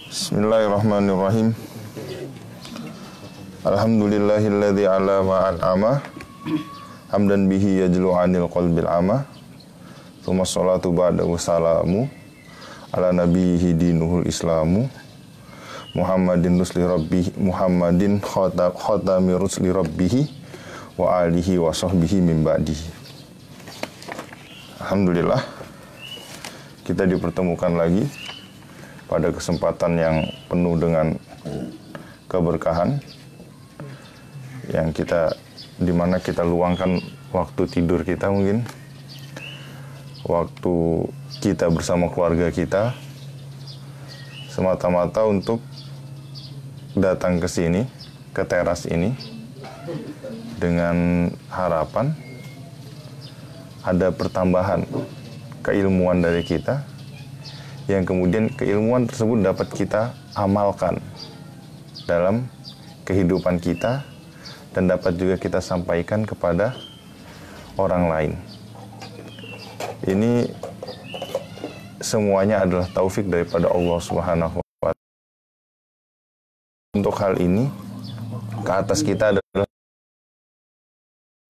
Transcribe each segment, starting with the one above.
Bismillahirrahmanirrahim. Alhamdulillahilladzi ala ma'an'ama hamdan bihi yajlu 'anil qalbil ama. Tsumma sholatu ba'da wassalamu ala nabiyhi dinuhul islamu. Muhammadin rusli rabbih Muhammadin khatami rusli rabbih wa alihi wa sahbihi min ba'dihi. Alhamdulillah, kita dipertemukan lagi pada kesempatan yang penuh dengan keberkahan, yang dimana kita luangkan waktu tidur kita, mungkin waktu kita bersama keluarga kita, semata-mata untuk datang ke sini, ke teras ini, dengan harapan ada pertambahan keilmuan dari kita, yang kemudian keilmuan tersebut dapat kita amalkan dalam kehidupan kita dan dapat juga kita sampaikan kepada orang lain. Ini semuanya adalah taufik daripada Allah Subhanahu wa Ta'ala. Untuk hal ini, ke atas kita adalah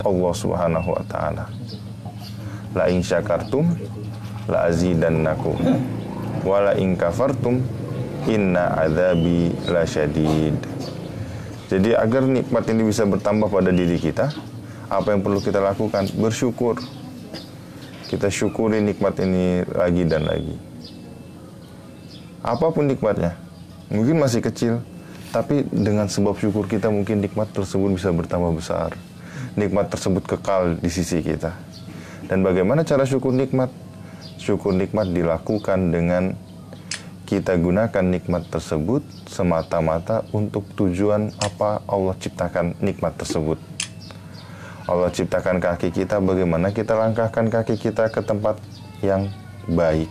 Allah Subhanahu wa Ta'ala. La in syakartum la azidannakum wa la in kafartum inna adzabi lasyadid. Jadi agar nikmat ini bisa bertambah pada diri kita, apa yang perlu kita lakukan? Bersyukur. Kita syukuri nikmat ini lagi dan lagi. Apapun nikmatnya, mungkin masih kecil, tapi dengan sebab syukur kita mungkin nikmat tersebut bisa bertambah besar. Nikmat tersebut kekal di sisi kita. Dan bagaimana cara syukur nikmat? Syukur nikmat dilakukan dengan kita gunakan nikmat tersebut semata-mata untuk tujuan apa Allah ciptakan nikmat tersebut. Allah ciptakan kaki kita, bagaimana kita langkahkan kaki kita ke tempat yang baik.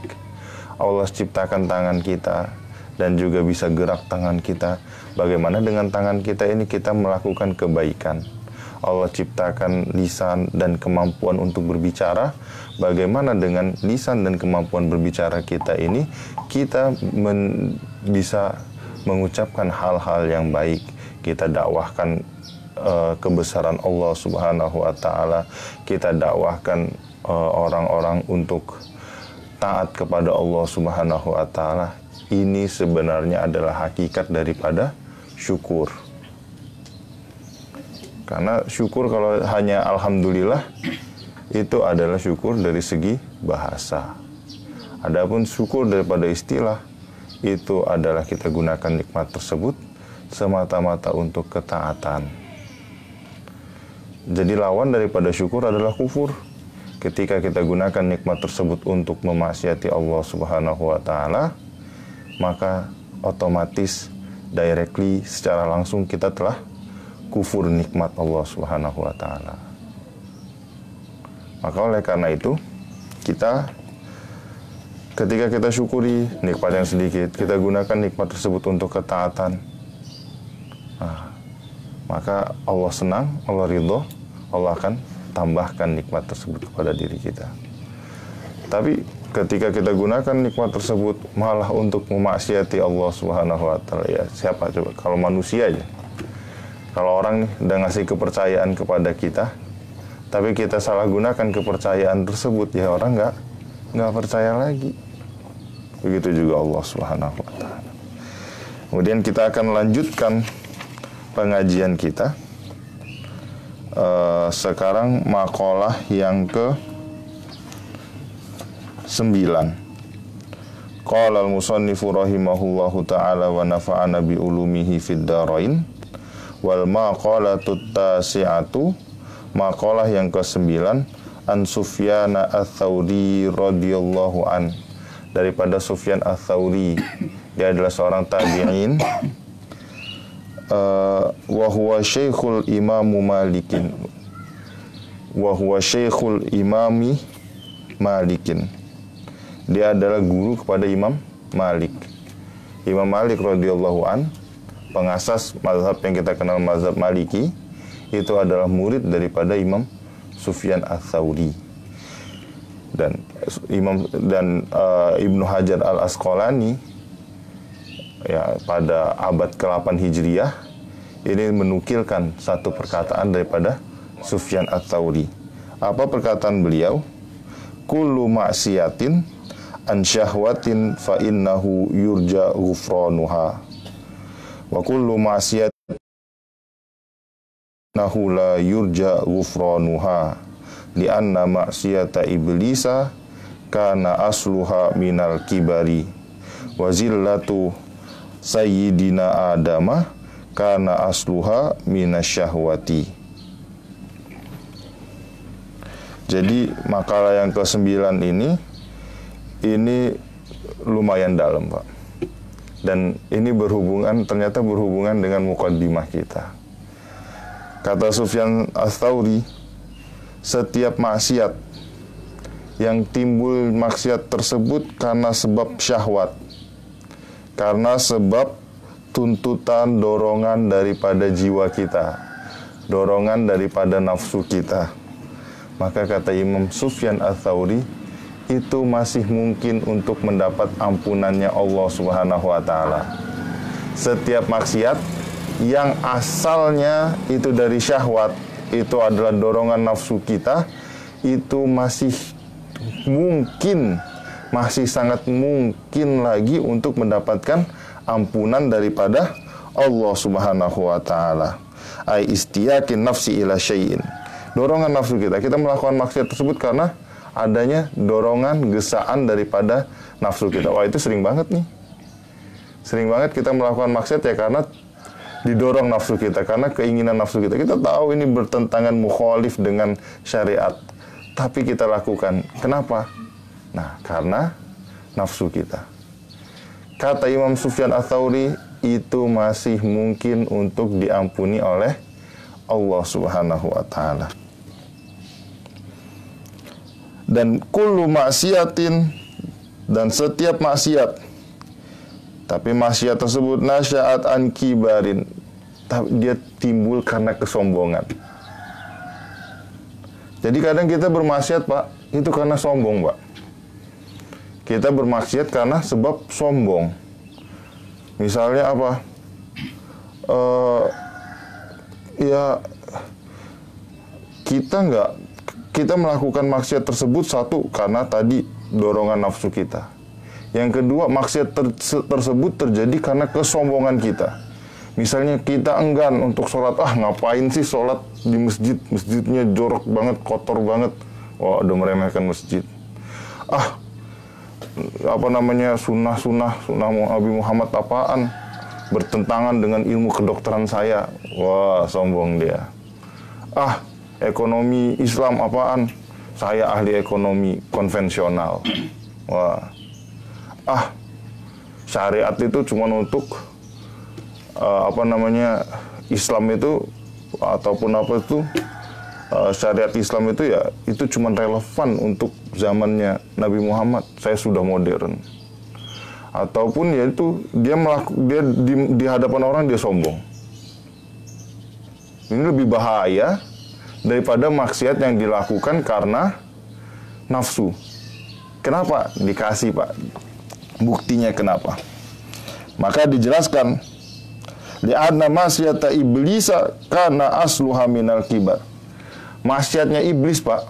Allah ciptakan tangan kita dan juga bisa gerak tangan kita, bagaimana dengan tangan kita ini kita melakukan kebaikan. Allah ciptakan lisan dan kemampuan untuk berbicara, bagaimana dengan lisan dan kemampuan berbicara kita ini kita bisa mengucapkan hal-hal yang baik, kita dakwahkan kebesaran Allah Subhanahu wa Ta'ala, kita dakwahkan orang-orang untuk taat kepada Allah Subhanahu wa Ta'ala. Ini sebenarnya adalah hakikat daripada syukur. Karena syukur kalau hanya alhamdulillah, itu adalah syukur dari segi bahasa. Adapun syukur daripada istilah, itu adalah kita gunakan nikmat tersebut semata-mata untuk ketaatan. Jadi lawan daripada syukur adalah kufur. Ketika kita gunakan nikmat tersebut untuk memaksiati Allah Subhanahu wa Ta'ala, maka otomatis directly secara langsung kita telah kufur nikmat Allah Subhanahu wa Ta'ala. Maka oleh karena itu, kita ketika kita syukuri nikmat yang sedikit, kita gunakan nikmat tersebut untuk ketaatan, maka Allah senang, Allah ridho, Allah akan tambahkan nikmat tersebut kepada diri kita. Tapi ketika kita gunakan nikmat tersebut malah untuk memaksiati Allah Subhanahu wa Ta'ala, ya siapa coba? Kalau manusia aja. Kalau orang nih udah ngasih kepercayaan kepada kita, tapi kita salah gunakan kepercayaan tersebut, ya orang nggak percaya lagi. Begitu juga Allah Subhanahu wa Ta'ala. Kemudian kita akan lanjutkan pengajian kita. Sekarang makalah yang ke-9. Qala al-musannifu rahimahullahu ta'ala wa nafa'ana bi ulumihi fid dharain. Wal maqalatut tasi'atu, maqalah yang ke-9, an Sufyan ats-Tsauri radhiyallahu an, daripada Sufyan ats-Tsauri. Dia adalah seorang tabi'in, wa huwa syekhul imamu Malikin, wa huwa syekhul imami Malikin. Dia adalah guru kepada Imam Malik. Imam Malik radhiyallahu an, pengasas mazhab yang kita kenal mazhab Maliki, itu adalah murid daripada Imam Sufyan ats-Tsauri. Dan Ibnu Hajar al-Asqalani ya pada abad ke-8 Hijriah ini menukilkan satu perkataan daripada Sufyan Ats-Tsauri. Apa perkataan beliau? Kullu ma'siyatin an syahwatin fa innahu yurja ghufranuha wa kullu ma'siyatin nahu la yurja ghufranuha li'anna ma'siyata iblisa kana asluha minal kibari wa zillatu sayyidina adama kana asluha minasyahwati. Jadi makalah yang ke-9 ini lumayan dalam, Pak. Dan ini ternyata berhubungan dengan mukaddimah kita. Kata Sufyan Ats-Tsauri, setiap maksiat yang timbul maksiat tersebut karena sebab syahwat, karena sebab tuntutan dorongan daripada jiwa kita, dorongan daripada nafsu kita. Maka kata Imam Sufyan Ats-Tsauri, itu masih mungkin untuk mendapat ampunannya Allah Subhanahu wa Ta'ala. Setiap maksiat yang asalnya itu dari syahwat, itu adalah dorongan nafsu kita, itu masih mungkin, masih sangat mungkin lagi untuk mendapatkan ampunan daripada Allah Subhanahu wa Ta'ala. Ai istiyakin nafsi ila syai'in. Dorongan nafsu kita melakukan maksiat tersebut karena adanya dorongan gesaan daripada nafsu kita. Wah, itu sering banget nih. Sering banget kita melakukan maksiat ya karena didorong nafsu kita, karena keinginan nafsu kita. Kita tahu ini bertentangan mukhalif dengan syariat, tapi kita lakukan. Kenapa? Nah, karena nafsu kita. Kata Imam Sufyan Ats-Tsauri, itu masih mungkin untuk diampuni oleh Allah Subhanahu wa Ta'ala. Dan kullu maksiatin, dan setiap maksiat, tapi maksiat tersebut nasya'at an kibarin, dia timbul karena kesombongan. Jadi kadang kita bermaksiat, Pak, itu karena sombong, Pak. Kita bermaksiat karena sebab sombong. Misalnya apa? Ya kita melakukan maksiat tersebut, satu karena tadi dorongan nafsu kita. Yang kedua, maksiat tersebut terjadi karena kesombongan kita. Misalnya kita enggan untuk sholat, ngapain sih sholat di masjid, masjidnya jorok banget, kotor banget. Wah, udah meremehkan masjid. Sunnah Nabi Muhammad apaan? Bertentangan dengan ilmu kedokteran saya. Wah, sombong dia. Ekonomi Islam apaan? Saya ahli ekonomi konvensional. Wah. Syariat itu cuma untuk Islam itu ataupun syariat Islam itu ya itu cuma relevan untuk zamannya Nabi Muhammad. Saya sudah modern. Ataupun ya itu dia di hadapan orang dia sombong. Ini lebih bahaya daripada maksiat yang dilakukan karena nafsu. Kenapa? Dikasih, Pak, buktinya kenapa. Maka dijelaskan, li'anna maksiata iblisa kana asluha minal kibar. Maksiatnya iblis, Pak.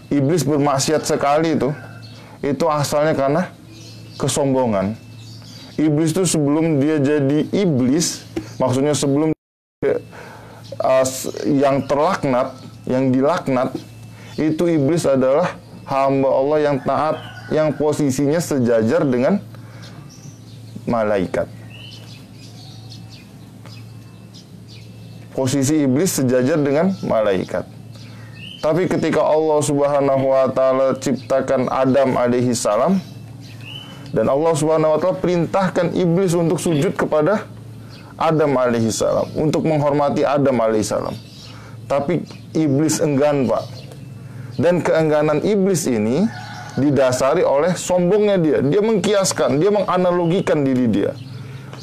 Iblis bermaksiat sekali itu asalnya karena kesombongan. Iblis itu sebelum dia jadi iblis, maksudnya sebelum yang terlaknat, yang dilaknat, itu iblis adalah hamba Allah yang taat, yang posisinya sejajar dengan malaikat. Posisi iblis sejajar dengan malaikat. Tapi ketika Allah Subhanahu wa Ta'ala ciptakan Adam alaihi salam, dan Allah Subhanahu wa Ta'ala perintahkan iblis untuk sujud kepada Adam alaihi salam, untuk menghormati Adam alaihi salam. Tapi iblis enggan, Pak. Dan keengganan iblis ini didasari oleh sombongnya dia. Dia mengkiaskan, dia menganalogikan diri dia.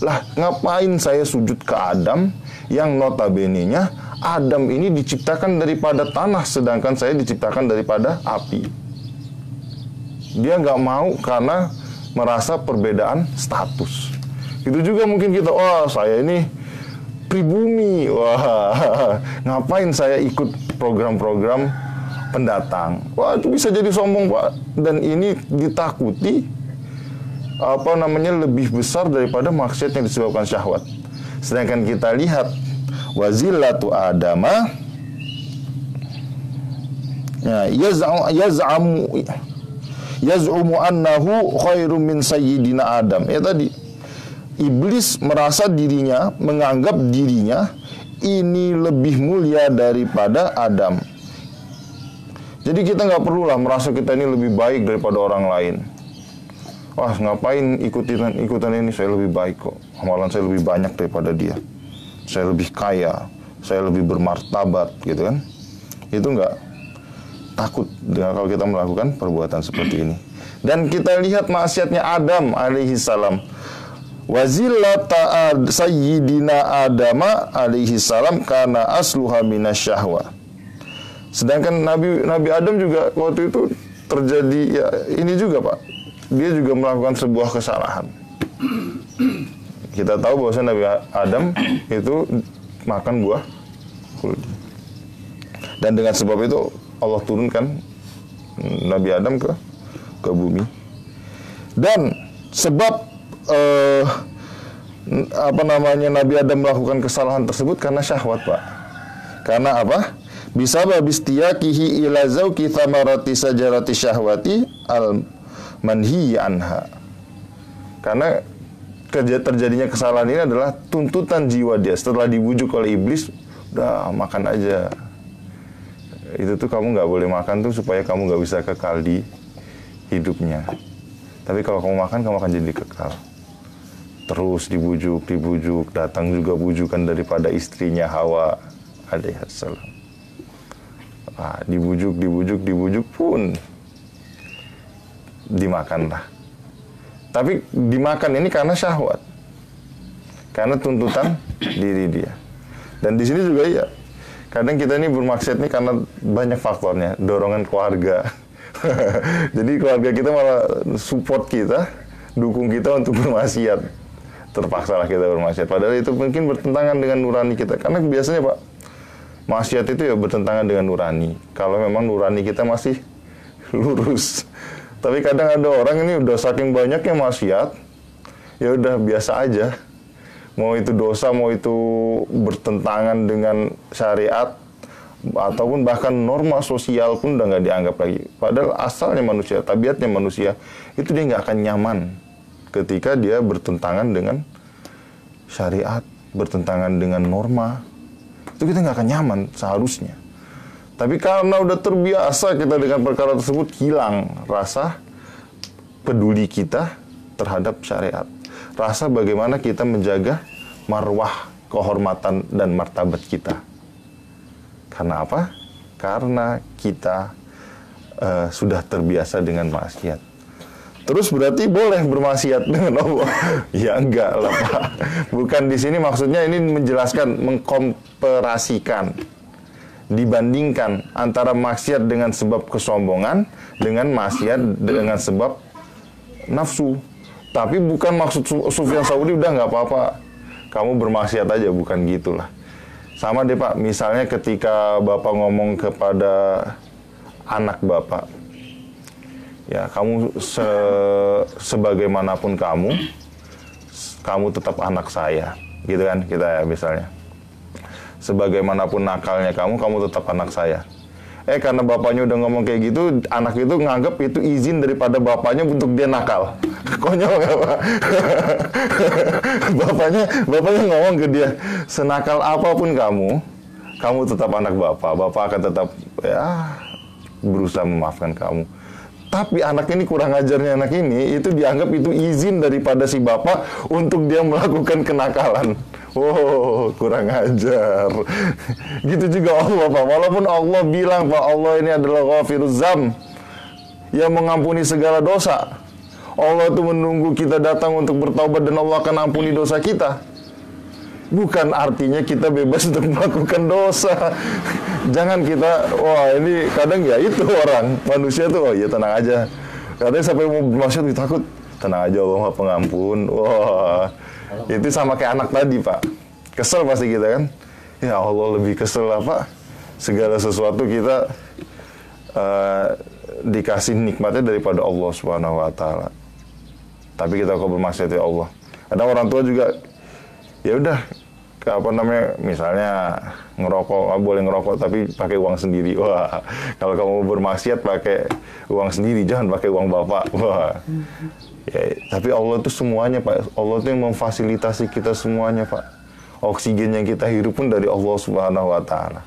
Lah, ngapain saya sujud ke Adam yang notabene-nya Adam ini diciptakan daripada tanah, sedangkan saya diciptakan daripada api. Dia nggak mau karena merasa perbedaan status. Itu juga mungkin kita, wah saya ini pribumi, wah ngapain saya ikut program-program pendatang. Wah itu bisa jadi sombong Pak. Dan ini ditakuti lebih besar daripada maksiat yang disebabkan syahwat. Sedangkan kita lihat wazillatu adama yaz'umu annahu khairum min sayyidina Adam. Ya tadi iblis merasa dirinya, menganggap dirinya ini lebih mulia daripada Adam. Jadi kita nggak perlulah merasa kita ini lebih baik daripada orang lain. Wah ngapain ikutan ini, saya lebih baik kok. Amalan saya lebih banyak daripada dia. Saya lebih kaya, saya lebih bermartabat gitu kan. Itu nggak takut dengan kalau kita melakukan perbuatan seperti ini. Dan kita lihat maksiatnya Adam alaihi salam. Wazillata sayyidina Adama alaihi salam karena asluha minasyahwa. Sedangkan Nabi Adam juga waktu itu terjadi ya ini juga Pak. Dia juga melakukan sebuah kesalahan. Kita tahu bahwa Nabi Adam itu makan buah khuldi. Dan dengan sebab itu Allah turunkan Nabi Adam ke bumi. Dan sebab Nabi Adam melakukan kesalahan tersebut karena syahwat Pak. Karena apa? Bisa babistiyakihi ila zauqi thamarati sajarati syahwati al manhi anha. Karena terjadinya kesalahan ini adalah tuntutan jiwa dia setelah dibujuk oleh iblis, udah makan aja. Itu tuh kamu nggak boleh makan tuh supaya kamu nggak bisa kekal di hidupnya. Tapi kalau kamu makan, kamu akan jadi kekal. Terus dibujuk, datang juga bujukan daripada istrinya Hawa alaihissalam. Dibujuk pun dimakanlah. Tapi dimakan ini karena syahwat, karena tuntutan diri dia. Dan di sini juga ya, kadang kita ini bermaksiat nih karena banyak faktornya, dorongan keluarga. Jadi keluarga kita malah support kita, dukung kita untuk bermaksiat. Terpaksalah kita bermaksiat. Padahal itu mungkin bertentangan dengan nurani kita. Karena biasanya Pak, maksiat itu ya bertentangan dengan nurani. Kalau memang nurani kita masih lurus. Tapi kadang ada orang ini udah saking banyaknya maksiat, ya udah biasa aja. Mau itu dosa, mau itu bertentangan dengan syariat, ataupun bahkan norma sosial pun udah nggak dianggap lagi. Padahal asalnya manusia, tabiatnya manusia, itu dia nggak akan nyaman ketika dia bertentangan dengan syariat, bertentangan dengan norma. Itu kita nggak akan nyaman seharusnya. Tapi karena udah terbiasa kita dengan perkara tersebut, hilang rasa peduli kita terhadap syariat. Rasa bagaimana kita menjaga marwah, kehormatan, dan martabat kita. Karena apa? Karena kita sudah terbiasa dengan maksiat. Terus berarti boleh bermaksiat dengan Allah? Ya enggak lah Pak. Bukan di sini maksudnya ini menjelaskan, mengkomparasikan, dibandingkan antara maksiat dengan sebab kesombongan dengan maksiat dengan sebab nafsu. Tapi bukan maksud Sufyan Saudi udah nggak apa-apa, kamu bermaksiat aja, bukan gitulah. Sama deh Pak, misalnya ketika Bapak ngomong kepada anak Bapak, ya kamu sebagaimanapun kamu tetap anak saya, gitu kan kita ya misalnya. Sebagaimanapun nakalnya kamu tetap anak saya. Karena bapaknya udah ngomong kayak gitu, anak itu nganggap itu izin daripada bapaknya untuk dia nakal. Konyol nggak Pak? Bapaknya ngomong ke dia, senakal apapun kamu tetap anak bapak. Bapak akan tetap ya berusaha memaafkan kamu. Tapi anak ini kurang ajarnya, anak ini itu dianggap itu izin daripada si bapak untuk dia melakukan kenakalan. Oh, kurang ajar. Gitu juga Allah Pak. Walaupun Allah bilang Pak, Allah ini adalah Ghafiruz Dzam, yang mengampuni segala dosa. Allah itu menunggu kita datang untuk bertaubat dan Allah akan ampuni dosa kita. Bukan artinya kita bebas untuk melakukan dosa. Jangan kita, wah ini kadang ya itu orang, manusia tuh, oh ya tenang aja. Kadang sampai mau bermaksiat takut, tenang aja Allah Maha Pengampun. Wah, Itu sama kayak anak tadi, Pak. Kesel pasti kita kan. Ya Allah, lebih kesel lah, Pak. Segala sesuatu kita dikasih nikmatnya daripada Allah Subhanahu wa taala. Tapi kita kok bermaksiat ya Allah. Kadang orang tua juga ya udah, apa namanya, misalnya ngerokok, boleh ngerokok tapi pakai uang sendiri. Wah, kalau kamu bermaksiat pakai uang sendiri, jangan pakai uang bapak. Wah. Ya, tapi Allah itu semuanya, Pak. Allah itu yang memfasilitasi kita semuanya, Pak. Oksigen yang kita hirup pun dari Allah Subhanahu wa taala.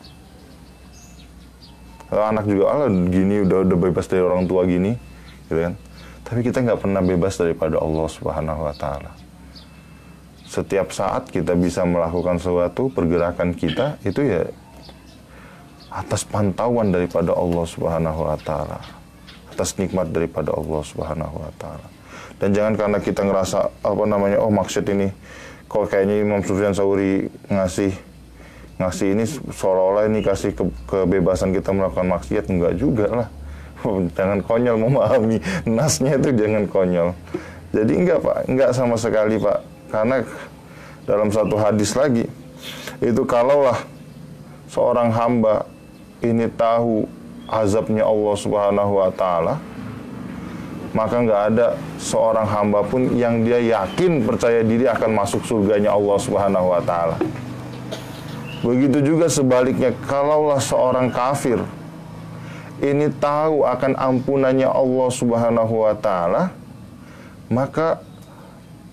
Kalau anak juga, gini udah bebas dari orang tua gini, gitu kan. Tapi kita nggak pernah bebas daripada Allah Subhanahu wa taala. Setiap saat kita bisa melakukan sesuatu, pergerakan kita itu ya atas pantauan daripada Allah Subhanahu wa taala. Atas nikmat daripada Allah Subhanahu wa taala. Dan jangan karena kita ngerasa maksud ini kok kayaknya Imam Sufyan Tsauri ngasih ini seolah-olah ini kasih kebebasan kita melakukan maksiat. Enggak juga lah. Jangan konyol memahami nasnya, itu jangan konyol. Jadi enggak, Pak, enggak sama sekali, Pak. Karena dalam satu hadis lagi, itu kalaulah seorang hamba ini tahu azabnya Allah Subhanahu wa taala, maka nggak ada seorang hamba pun yang dia yakin percaya diri akan masuk surganya Allah Subhanahu wa taala. Begitu juga sebaliknya, kalaulah seorang kafir ini tahu akan ampunannya Allah Subhanahu wa taala, maka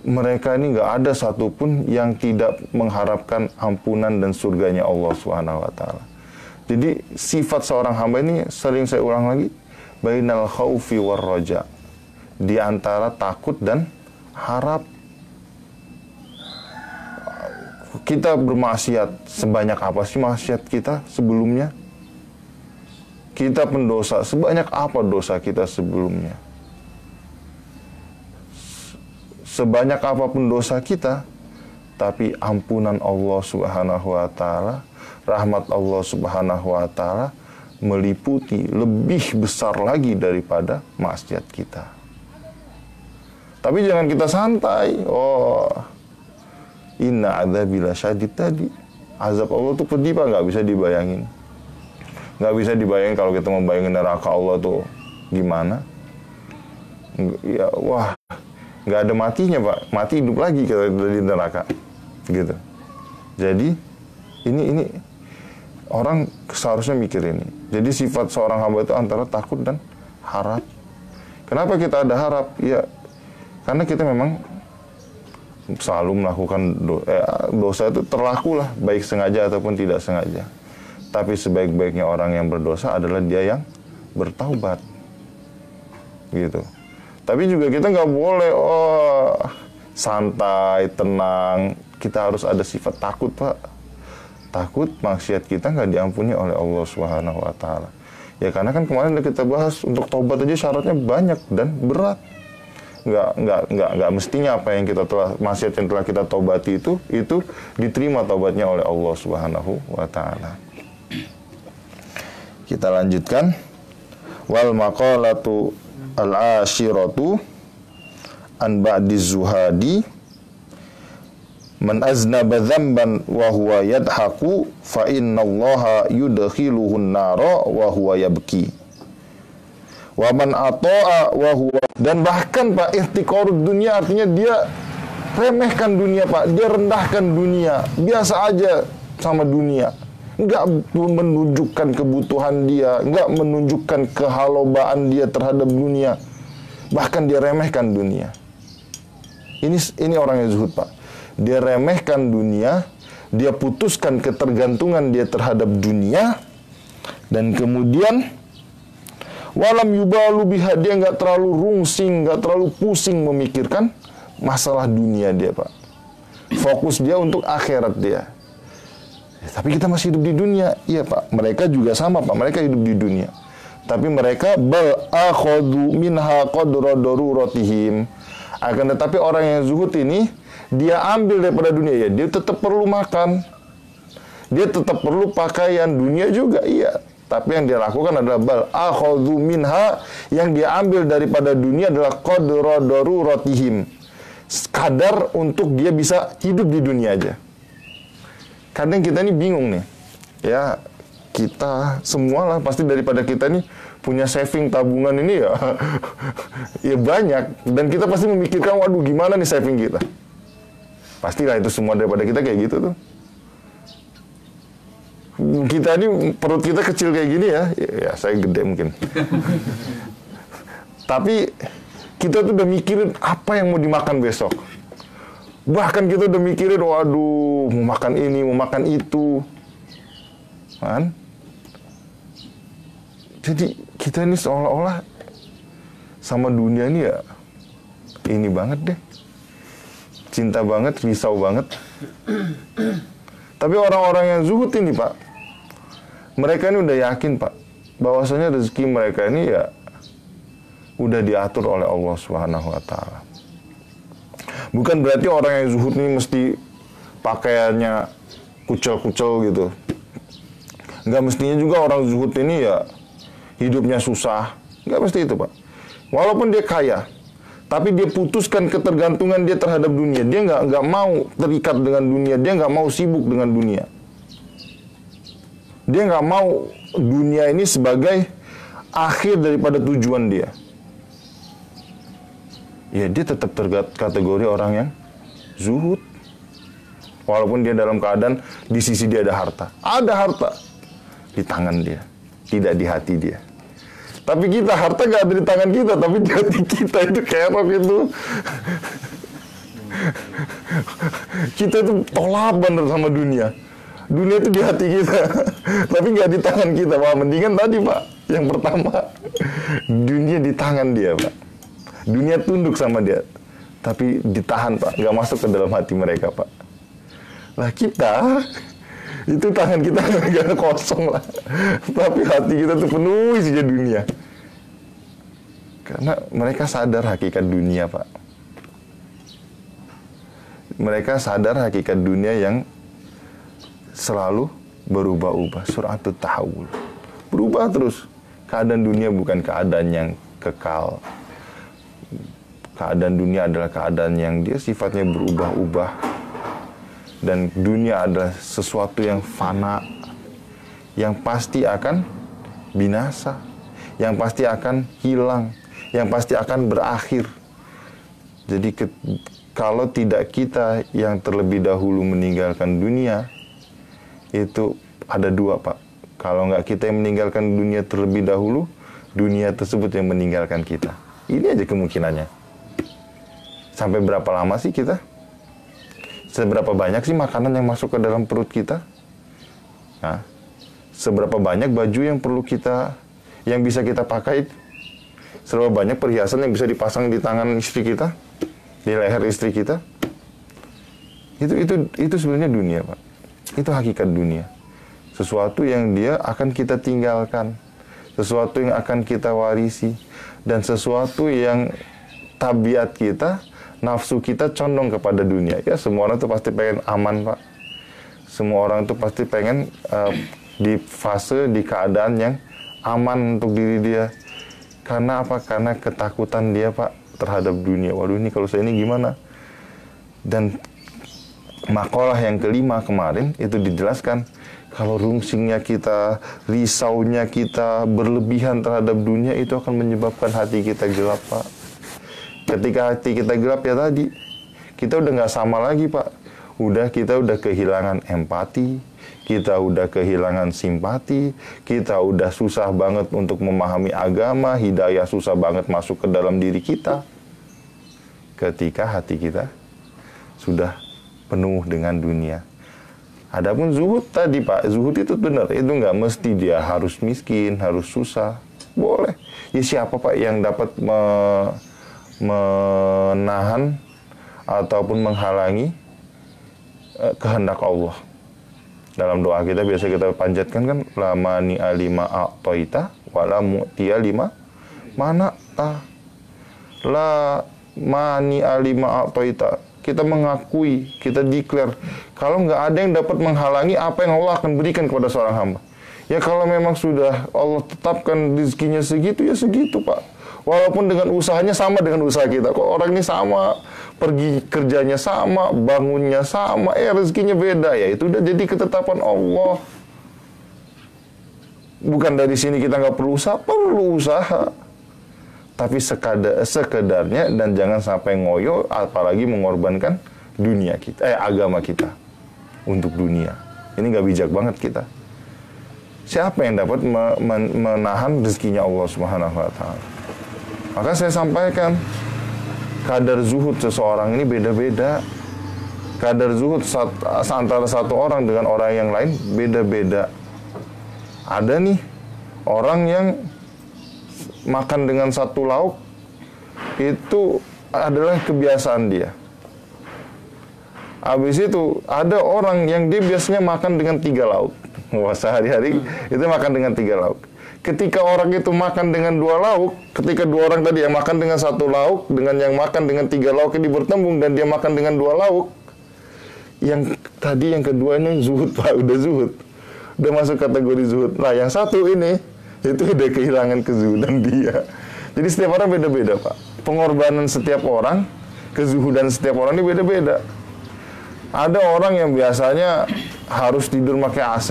mereka ini nggak ada satupun yang tidak mengharapkan ampunan dan surganya Allah Subhanahu wa taala. Jadi sifat seorang hamba ini, sering saya ulang lagi, bainal khaufi war raja, di antara takut dan harap. Kita bermaksiat, sebanyak apa sih maksiat kita sebelumnya? Kita pendosa, sebanyak apa dosa kita sebelumnya? Sebanyak apapun dosa kita, tapi ampunan Allah Subhanahu wa taala, rahmat Allah Subhanahu wa taala meliputi lebih besar lagi daripada maksiat kita. Tapi jangan kita santai. Inna adzabil syadid tadi. Azab Allah tuh pedih, Pak, nggak bisa dibayangin. Nggak bisa dibayangin kalau kita membayangin neraka Allah tuh gimana. Ya, wah, nggak ada matinya, Pak. Mati hidup lagi kalau di neraka, gitu. Jadi ini orang seharusnya mikir ini. Jadi sifat seorang hamba itu antara takut dan harap. Kenapa kita ada harap? Ya, karena kita memang selalu melakukan dosa itu terlaku lah, baik sengaja ataupun tidak sengaja. Tapi sebaik-baiknya orang yang berdosa adalah dia yang bertaubat, gitu. Tapi juga kita nggak boleh santai, tenang. Kita harus ada sifat takut, Pak. Takut maksiat kita nggak diampuni oleh Allah Subhanahu wa taala. Ya karena kan kemarin udah kita bahas, untuk taubat aja syaratnya banyak dan berat. Nggak mestinya apa yang kita telah, maksiat yang telah kita taubati itu diterima taubatnya oleh Allah Subhanahu wa taala. Kita lanjutkan. Wal maqalatu al-ashiratu an ba'di zuhadi man aznaba dzamban wa huwa yadhaku fa innallaha yudkhiluhu an-nara wa huwa yabki. Wa man ata'a wa huwa, dan bahkan, Pak, ihtiqarud dunia artinya dia remehkan dunia, Pak. Dia rendahkan dunia, biasa aja sama dunia. Enggak menunjukkan kebutuhan dia, enggak menunjukkan kehalobaan dia terhadap dunia. Bahkan dia remehkan dunia. Ini orang yang zuhud, Pak. Dia remehkan dunia, dia putuskan ketergantungan dia terhadap dunia, dan kemudian walam yubalu biha, dia nggak terlalu rungsing, nggak terlalu pusing memikirkan masalah dunia dia, Pak. Fokus dia untuk akhirat dia. Tapi kita masih hidup di dunia, iya, Pak. Mereka juga sama, Pak. Mereka hidup di dunia. Tapi mereka bal akhadhu minha qadra daruratihim. Akan tetapi orang yang zuhud ini, dia ambil daripada dunia, ya. Dia tetap perlu makan, dia tetap perlu pakaian, dunia juga, iya. Tapi yang dia lakukan adalah bal akhadhu minha, yang dia ambil daripada dunia adalah qadra daruratihim, kadar untuk dia bisa hidup di dunia aja. Kadang kita ini bingung nih, ya kita semua lah pasti daripada kita nih punya saving tabungan ini ya, ya banyak. Dan kita pasti memikirkan, waduh gimana nih saving kita. Pastilah itu semua daripada kita kayak gitu tuh. Kita ini perut kita kecil kayak gini ya saya gede mungkin. Tapi kita tuh udah mikirin apa yang mau dimakan besok. Bahkan kita udah mikirin, waduh mau makan ini, mau makan itu. Kan? Jadi kita ini seolah-olah sama dunia ini ya ini banget deh. Cinta banget, risau banget. Tapi orang-orang yang zuhud ini Pak, mereka ini udah yakin Pak, bahwasanya rezeki mereka ini ya udah diatur oleh Allah Subhanahu wa Ta'ala. Bukan berarti orang yang zuhud ini mesti pakaiannya kucel-kucel gitu. Nggak mestinya juga orang zuhud ini ya hidupnya susah. Nggak mesti itu Pak. Walaupun dia kaya, tapi dia putuskan ketergantungan dia terhadap dunia. Dia nggak mau terikat dengan dunia. Dia nggak mau sibuk dengan dunia. Dia nggak mau dunia ini sebagai akhir daripada tujuan dia. Ya dia tetap terkategori orang yang zuhud. Walaupun dia dalam keadaan di sisi dia ada harta. Ada harta di tangan dia, tidak di hati dia. Tapi kita, harta gak ada di tangan kita, tapi di hati kita itu kerok itu. Kita itu tolak bener sama dunia. Dunia itu di hati kita, tapi gak di tangan kita. Wah, mendingan tadi Pak, yang pertama. Dunia di tangan dia Pak. Dunia tunduk sama dia. Tapi ditahan Pak, gak masuk ke dalam hati mereka Pak. Lah kita, itu tangan kita gak kosong lah. Tapi hati kita tuh penuh isinya dunia. Karena mereka sadar hakikat dunia Pak. Mereka sadar hakikat dunia yang selalu berubah-ubah. Suratut tahawul. Berubah terus. Keadaan dunia bukan keadaan yang kekal. Keadaan dunia adalah keadaan yang dia sifatnya berubah-ubah. Dan dunia adalah sesuatu yang fana, yang pasti akan binasa, yang pasti akan hilang, yang pasti akan berakhir. Jadi kalau tidak kita yang terlebih dahulu meninggalkan dunia, itu ada dua Pak. Kalau nggak kita yang meninggalkan dunia terlebih dahulu, dunia tersebut yang meninggalkan kita. Ini aja kemungkinannya. Sampai berapa lama sih kita? Seberapa banyak sih makanan yang masuk ke dalam perut kita? Nah, seberapa banyak baju yang perlu kita, yang bisa kita pakai? Seberapa banyak perhiasan yang bisa dipasang di tangan istri kita, di leher istri kita? Itu sebenarnya dunia Pak. Itu hakikat dunia. Sesuatu yang dia akan kita tinggalkan, sesuatu yang akan kita warisi, dan sesuatu yang tabiat kita, nafsu kita condong kepada dunia. Ya semua orang tuh pasti pengen aman Pak. Semua orang tuh pasti pengen di fase, di keadaan yang aman untuk diri dia. Karena apa? Karena ketakutan dia Pak terhadap dunia. Waduh ini kalau saya ini gimana? Dan makalah yang kelima kemarin itu dijelaskan. Kalau rungsingnya kita, risaunya kita berlebihan terhadap dunia, itu akan menyebabkan hati kita gelap Pak. Ketika hati kita gelap ya tadi, kita udah nggak sama lagi Pak. Kita udah kehilangan empati, kita udah kehilangan simpati, kita udah susah banget untuk memahami agama, hidayah susah banget masuk ke dalam diri kita. Ketika hati kita sudah penuh dengan dunia. Adapun zuhud tadi Pak, zuhud itu benar, itu nggak mesti dia harus miskin, harus susah. Boleh. Ya siapa Pak yang dapat menahan ataupun menghalangi kehendak Allah. Dalam doa kita biasa kita panjatkan kan, la mani alima a'toita wala mu'tiya lima mana'ta. La mani alima a'toita. Kita mengakui, kita declare kalau nggak ada yang dapat menghalangi apa yang Allah akan berikan kepada seorang hamba. Ya kalau memang sudah Allah tetapkan rezekinya segitu, ya segitu Pak. Walaupun dengan usahanya sama dengan usaha kita. Kok orang ini sama, pergi kerjanya sama, bangunnya sama, rezekinya beda. Ya itu udah jadi ketetapan Allah. Bukan dari sini kita nggak perlu usaha. Tapi sekedarnya, dan jangan sampai ngoyo, apalagi mengorbankan dunia kita, agama kita untuk dunia. Ini nggak bijak banget kita. Siapa yang dapat menahan rezekinya Allah Subhanahu wa Ta'ala? Maka saya sampaikan, kadar zuhud seseorang ini beda-beda. Kadar zuhud antara satu orang dengan orang yang lain beda-beda. Ada nih orang yang makan dengan satu lauk itu adalah kebiasaan dia. Habis itu ada orang yang dia biasanya makan dengan 3 lauk. Wah, sehari-hari itu makan dengan 3 lauk. Ketika orang itu makan dengan 2 lauk, ketika 2 orang tadi yang makan dengan 1 lauk, dengan yang makan dengan 3 lauk ini bertembung, dan dia makan dengan 2 lauk, yang tadi yang kedua ini zuhud, Pak, udah zuhud, udah masuk kategori zuhud. Nah, yang satu ini itu udah kehilangan kezuhudan dia. Jadi setiap orang beda-beda, Pak. Pengorbanan setiap orang, kezuhudan setiap orang ini beda-beda. Ada orang yang biasanya harus tidur pakai AC.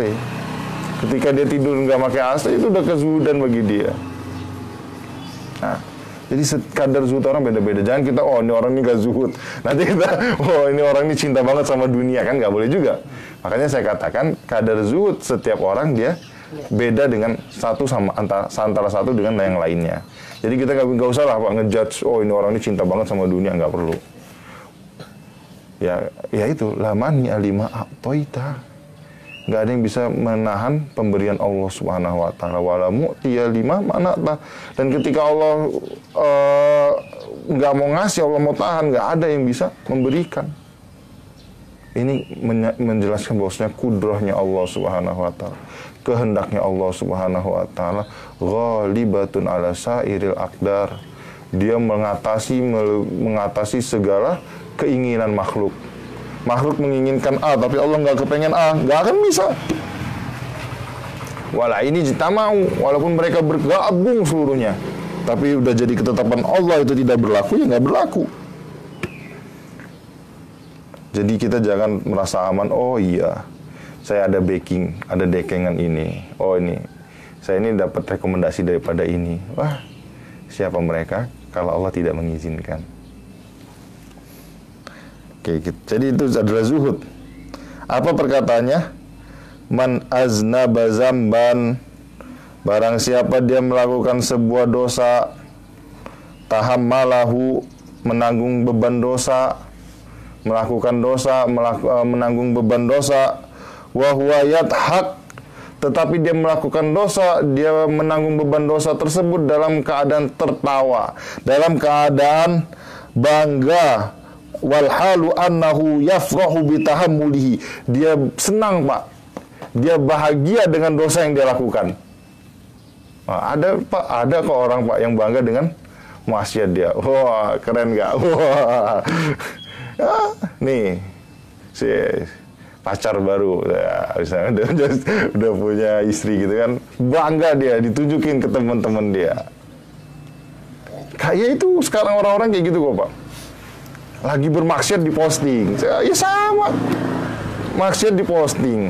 Ketika dia tidur nggak pakai AC, itu udah kezuhudan bagi dia. Nah, jadi kadar zuhud orang beda-beda. Jangan kita, ini orang ini gak zuhud. Nanti kita, ini orang ini cinta banget sama dunia. Kan nggak boleh juga. Makanya saya katakan, kadar zuhud setiap orang dia beda dengan antara satu dengan yang lainnya. Jadi kita nggak usah lah Pak ngejudge, ini orang ini cinta banget sama dunia, nggak perlu. Ya itu, lamani alima a'toita. Nggak ada yang bisa menahan pemberian Allah Subhanahu wa Ta'ala. Wala mu'tiya lima mana'ta. Dan ketika Allah nggak mau ngasih, Allah mau tahan, nggak ada yang bisa memberikan. Ini menjelaskan bahwasanya kudrahnya Allah Subhanahu wa Ta'ala, kehendaknya Allah Subhanahu wa Ta'ala ghalibatun ala sairil aqdar. Dia mengatasi segala keinginan makhluk. Makhluk menginginkan A, tapi Allah nggak kepengen A, nggak akan bisa. Walau ini jitamau, walaupun mereka bergabung seluruhnya, tapi udah jadi ketetapan Allah itu tidak berlaku, ya nggak berlaku. Jadi kita jangan merasa aman. Oh iya, saya ada backing, ada dekengan ini. Oh ini, saya ini dapat rekomendasi daripada ini. Wah, siapa mereka kalau Allah tidak mengizinkan? Oke, jadi itu adalah zuhud. Apa perkataannya? Man aznaba zamban, barang siapa dia melakukan sebuah dosa, tahammalahu, menanggung beban dosa, melakukan dosa, menanggung beban dosa, wa huwa yadhak, tetapi dia melakukan dosa, dia menanggung beban dosa tersebut dalam keadaan tertawa, dalam keadaan bangga, wal halu annahu yafrahu bitahammulihi, dia senang Pak, dia bahagia dengan dosa yang dia lakukan. Nah, ada kok orang Pak yang bangga dengan maksiat dia. Wah, keren nggak? Wah, nih si pacar baru, ya, misalnya udah punya istri gitu kan, bangga dia, ditunjukin ke teman-teman dia. Kayak itu sekarang orang-orang kayak gitu kok Pak. Lagi bermaksiat diposting, ya sama, maksiat diposting,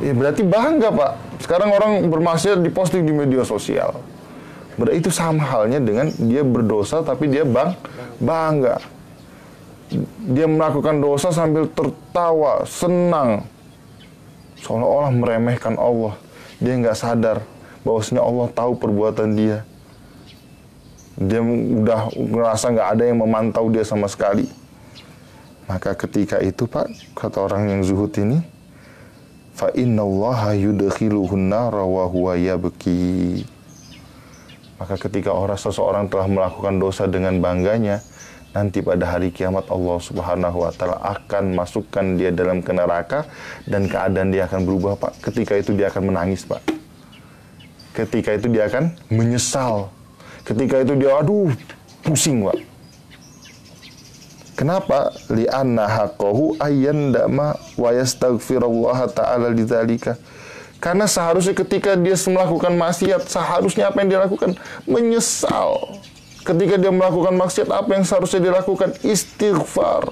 ya berarti bangga Pak. Sekarang orang bermaksiat diposting di media sosial, berarti itu sama halnya dengan dia berdosa tapi dia bangga. Dia melakukan dosa sambil tertawa, senang, seolah-olah meremehkan Allah. Dia nggak sadar bahwasanya Allah tahu perbuatan dia. Dia udah ngerasa nggak ada yang memantau dia sama sekali. Maka ketika itu Pak, kata orang yang zuhud ini, fa innallaha yudkhiluhun nara wa huwa yabki. Maka ketika seseorang telah melakukan dosa dengan bangganya, nanti pada hari kiamat Allah Subhanahu wa Ta'ala akan masukkan dia dalam neraka, dan keadaan dia akan berubah Pak. Ketika itu dia akan menangis Pak. Ketika itu dia akan menyesal. Ketika itu dia pusing Pak. Kenapa? Li'anna haqqahu ayyandama wa yastaghfirullah ta'ala lidzalika. Karena seharusnya ketika dia melakukan maksiat, seharusnya apa yang dia lakukan? Menyesal. Ketika dia melakukan maksiat, apa yang seharusnya dilakukan? Istighfar.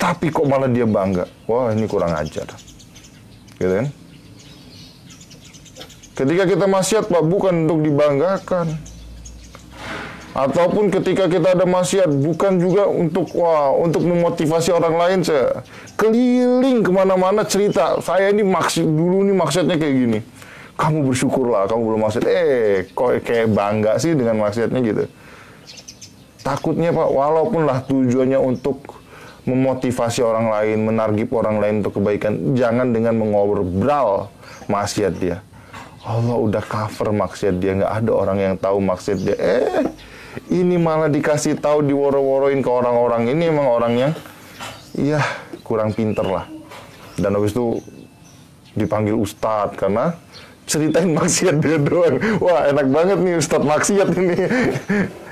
Tapi kok malah dia bangga? Wah, ini kurang ajar. Gitu kan? Ketika kita maksiat, Pak, bukan untuk dibanggakan. Ataupun ketika kita ada maksiat, bukan juga untuk memotivasi orang lain. Saya keliling kemana-mana cerita, saya ini dulu nih maksiatnya kayak gini. Kamu bersyukurlah, kamu belum maksiat. Kok kayak bangga sih dengan maksiatnya gitu. Takutnya, Pak, walaupun lah tujuannya untuk memotivasi orang lain, menargib orang lain untuk kebaikan, jangan dengan mengobrol maksiat dia. Allah udah cover maksiat dia, nggak ada orang yang tahu maksiat dia. Ini malah dikasih tahu, diworo-woroin ke orang-orang. Ini emang orang yang kurang pinter lah. Dan habis itu dipanggil ustadz karena ceritain maksiat dia doang. Wah, enak banget nih ustadz maksiat ini.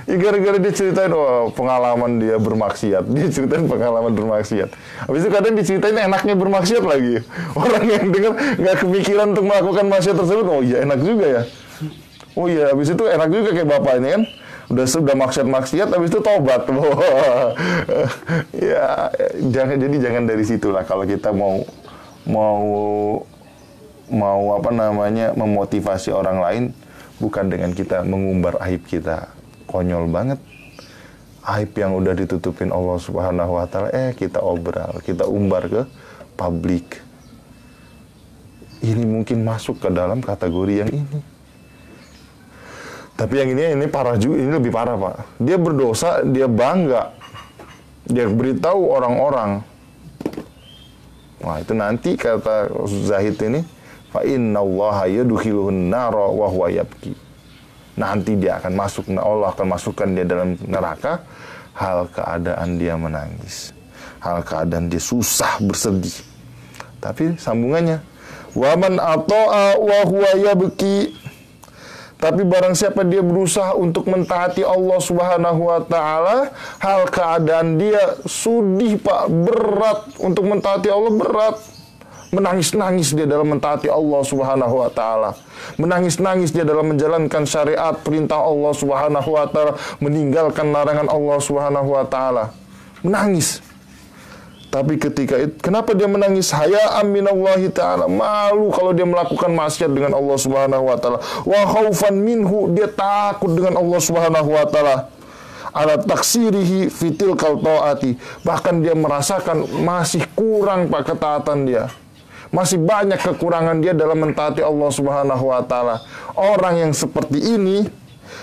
Gara-gara dia ceritain pengalaman dia bermaksiat. Dia ceritain pengalaman bermaksiat. Habis itu kadang diceritain enaknya bermaksiat lagi. Orang yang dengar nggak kepikiran untuk melakukan maksiat tersebut. Oh iya, enak juga ya. Oh iya, habis itu enak juga kayak bapak ini kan. Sudah maksiat, habis itu tobat. Ya, jangan dari situlah kalau kita mau memotivasi orang lain, bukan dengan kita mengumbar aib kita. Konyol banget. Aib yang udah ditutupin Allah Subhanahu wa taala, kita obral, kita umbar ke publik. Ini mungkin masuk ke dalam kategori yang ini. Tapi yang ini parah juga, ini lebih parah, Pak. Dia berdosa, dia bangga. Dia beritahu orang-orang. Wah, itu nanti kata Zahid ini, fa innallaha yudkhiluhun nara wa huwa yabki. Nanti dia akan masuk, Allah akan masukkan dia dalam neraka, hal keadaan dia menangis. Hal keadaan dia susah, bersedih. Tapi sambungannya, wa man ata'a wa huwa yabki. Tapi barang siapa dia berusaha untuk mentaati Allah Subhanahu wa taala, hal keadaan dia sudih, Pak, berat untuk mentaati Allah, berat. Menangis-nangis dia dalam mentaati Allah Subhanahu wa taala. Menangis-nangis dia dalam menjalankan syariat perintah Allah Subhanahu wa taala, meninggalkan larangan Allah Subhanahu wa taala. Menangis. Tapi ketika itu, kenapa dia menangis? Haya'an minallahi ta'ala. Malu kalau dia melakukan maksiat dengan Allah Subhanahu wa ta'ala. Wa khaufan minhu. Dia takut dengan Allah Subhanahu wa ta'ala. Ala taksirihi fitil kal ta'ati. Bahkan dia merasakan masih kurang, Pak, ketaatan dia. Masih banyak kekurangan dia dalam mentaati Allah Subhanahu wa ta'ala. Orang yang seperti ini,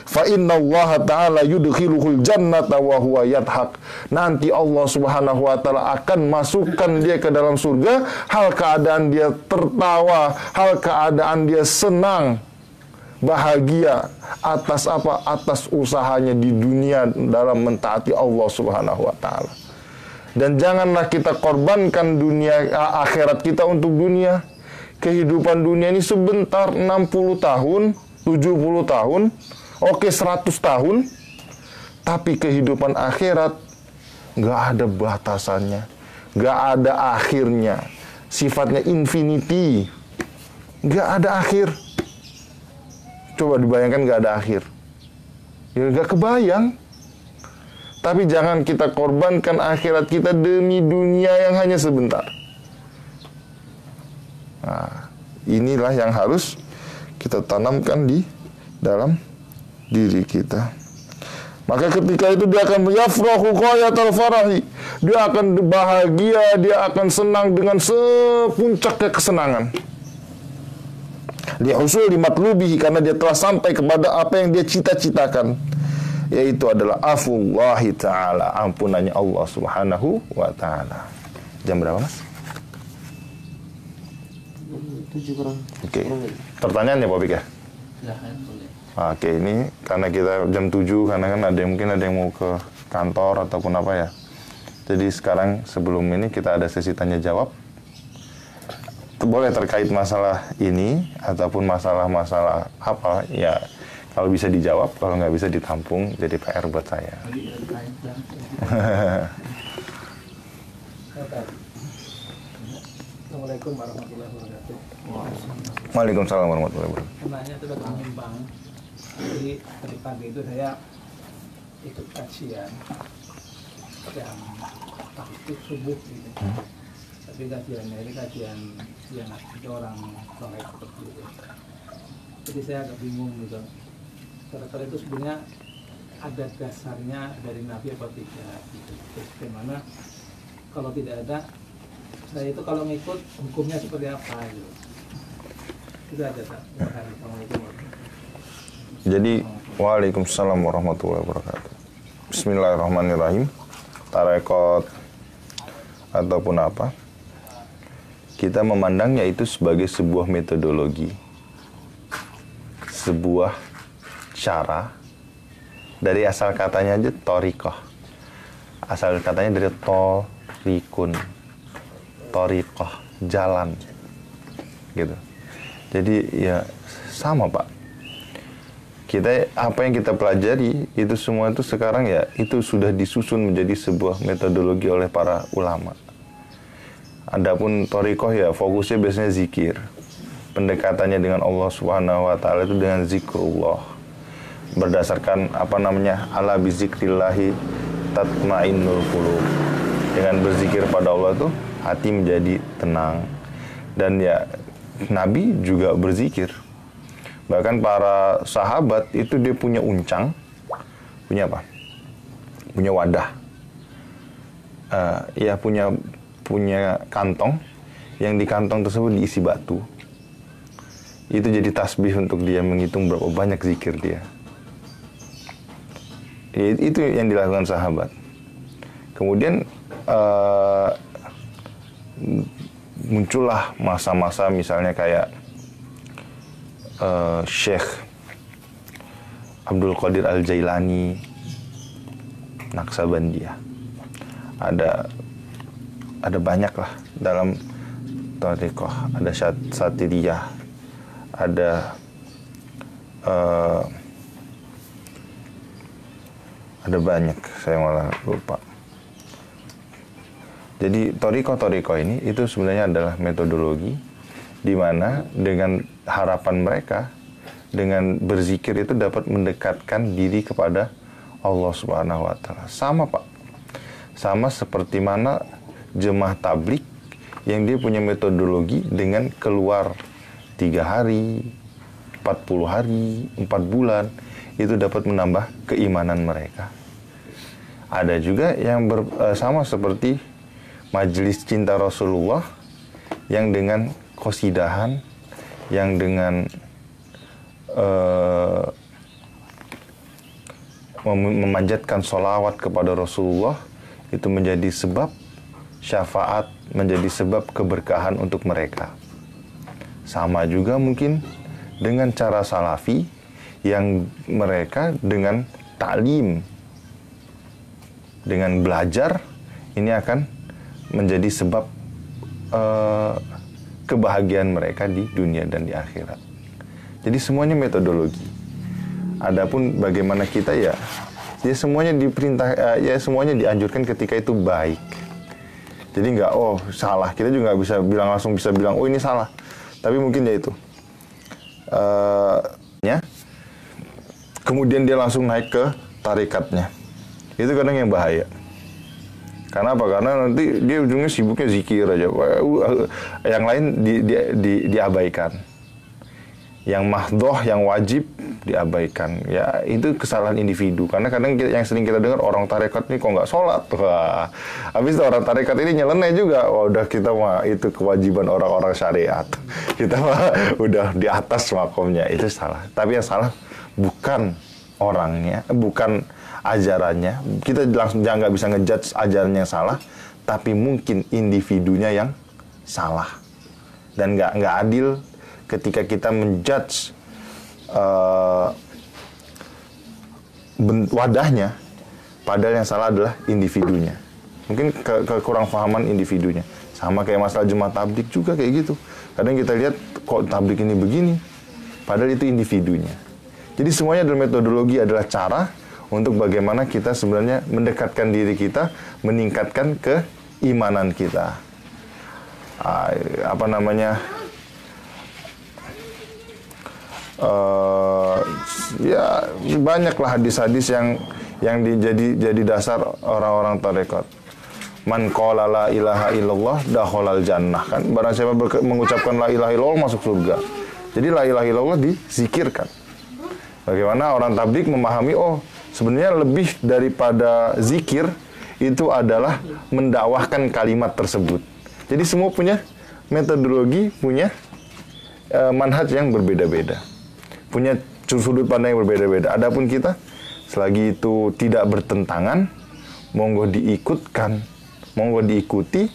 fa innallaha ta'ala yudkhiluhul jannata wa huwa yadhak. Nanti Allah Subhanahu wa taala akan masukkan dia ke dalam surga, hal keadaan dia tertawa, hal keadaan dia senang, bahagia atas apa? Atas usahanya di dunia dalam mentaati Allah Subhanahu wa taala. Dan janganlah kita korbankan dunia akhirat kita untuk dunia. Kehidupan dunia ini sebentar, 60 tahun, 70 tahun. Oke, 100 tahun, tapi kehidupan akhirat nggak ada batasannya, nggak ada akhirnya, sifatnya infinity, nggak ada akhir. Coba dibayangkan nggak ada akhir, ya nggak kebayang. Tapi jangan kita korbankan akhirat kita demi dunia yang hanya sebentar. Nah, inilah yang harus kita tanamkan di dalam diri kita. Maka ketika itu dia akan yafrahu ghayatal farahi. Dia akan bahagia, dia akan senang dengan sepuncaknya kesenangan. Lihusul di matlubihi, karena dia telah sampai kepada apa yang dia cita-citakan, yaitu adalah afullahi ta'ala, ampunannya Allah Subhanahu wa ta'ala. Jam berapa, Mas? 7 kurang. Oke. Pertanyaannya, Pak Bik, ya? Silahkan, boleh. Oke, ini karena kita jam 7, karena kan mungkin ada yang mau ke kantor ataupun apa ya. Jadi sekarang sebelum ini kita ada sesi tanya jawab. Boleh terkait masalah ini ataupun masalah-masalah apa ya, kalau bisa dijawab, kalau nggak bisa ditampung jadi PR buat saya. Assalamualaikum Assalamualaikum warahmatullahi wabarakatuh. Waalaikumsalam warahmatullahi wabarakatuh. Sebenarnya itu lagi menyimbang. Jadi tadi pagi itu saya ikut kajian jam waktu subuh gitu. Tapi kajiannya ini kajian yang ada orang soleh seperti itu. Jadi saya agak bingung gitu. Kata-kata itu sebenarnya ada dasarnya dari Nabi atau tidak gitu. Terus bagaimana kalau tidak ada, saya itu kalau ngikut hukumnya seperti apa gitu. Itu aja Pak. Assalamualaikum warahmatullahi Jadi, waalaikumsalam warahmatullahi wabarakatuh. Bismillahirrahmanirrahim. Tarekat ataupun apa, kita memandangnya itu sebagai sebuah metodologi, sebuah cara. Dari asal katanya aja torikoh. Asal katanya dari torikun, torikoh, jalan, gitu. Jadi ya sama Pak. Kita apa yang kita pelajari itu semua itu sekarang ya itu sudah disusun menjadi sebuah metodologi oleh para ulama. Adapun torikoh ya fokusnya biasanya zikir. Pendekatannya dengan Allah Subhanahu wa taala itu dengan zikrullah. Berdasarkan apa namanya? Ala bizikrillahi tatmainnul qulub. Dengan berzikir pada Allah itu hati menjadi tenang. Dan ya Nabi juga berzikir. Bahkan para sahabat itu dia punya uncang, punya apa? Punya wadah. Ya punya kantong, yang di kantong tersebut diisi batu. Itu jadi tasbih untuk dia menghitung berapa banyak zikir dia. Itu yang dilakukan sahabat. Kemudian muncullah masa-masa misalnya kayak Syekh Abdul Qadir Al-Jailani, Naksabandiyah. Ada banyak lah dalam thariqah. Ada Satiriyah, ada banyak, saya malah lupa. Jadi thariqah ini itu sebenarnya adalah metodologi di mana dengan harapan mereka dengan berzikir itu dapat mendekatkan diri kepada Allah Subhanahu wa taala. Sama Pak. Sama seperti mana jemaah tablik yang dia punya metodologi dengan keluar 3 hari, 40 hari, 4 bulan itu dapat menambah keimanan mereka. Ada juga yang sama seperti majelis cinta Rasulullah yang dengan qasidahan, yang dengan memanjatkan sholawat kepada Rasulullah itu menjadi sebab syafaat, menjadi sebab keberkahan untuk mereka. Sama juga mungkin dengan cara salafi yang mereka dengan ta'lim, dengan belajar, ini akan menjadi sebab kebahagiaan mereka di dunia dan di akhirat. Jadi semuanya metodologi. Adapun bagaimana kita ya semuanya diperintah, ya semuanya dianjurkan ketika itu baik. Jadi nggak salah, kita juga nggak bisa bilang langsung bisa bilang ini salah. Tapi mungkin ya itu. Kemudian dia langsung naik ke tarikatnya. Itu kadang yang bahaya. Karena apa? Karena nanti dia ujungnya sibuknya zikir aja. Yang lain diabaikan. Yang mahdoh, yang wajib diabaikan. Ya itu kesalahan individu. Karena kadang yang sering kita dengar orang tarekat ini kok nggak sholat. Wah, habis itu orang tarekat ini nyeleneh juga. Wah, udah kita mah itu kewajiban orang-orang syariat. Kita mah udah di atas makomnya. Itu salah. Tapi yang salah bukan orangnya, bukan ajarannya. Kita langsung jangan nggak bisa ngejudge ajarannya yang salah, tapi mungkin individunya yang salah. Dan nggak adil ketika kita menjudge wadahnya, padahal yang salah adalah individunya. Mungkin kekurang fahaman individunya. Sama kayak masalah jemaah tablik juga kayak gitu. Kadang kita lihat kok tablik ini begini, padahal itu individunya. Jadi semuanya adalah metodologi, adalah cara untuk bagaimana kita sebenarnya mendekatkan diri kita, meningkatkan keimanan kita. apa namanya, ya banyaklah hadis-hadis yang jadi dasar orang-orang tarekat. Man qala la ilaha illallah dakhalal jannah, kan barang siapa mengucapkan la ilaha illallah masuk surga. Jadi la ilaha illallah dizikirkan. Bagaimana orang tabligh memahami, oh sebenarnya lebih daripada zikir itu adalah mendakwahkan kalimat tersebut. Jadi semua punya metodologi, punya manhaj yang berbeda-beda, punya sudut pandang yang berbeda-beda. Adapun kita selagi itu tidak bertentangan, monggo diikutkan, monggo diikuti.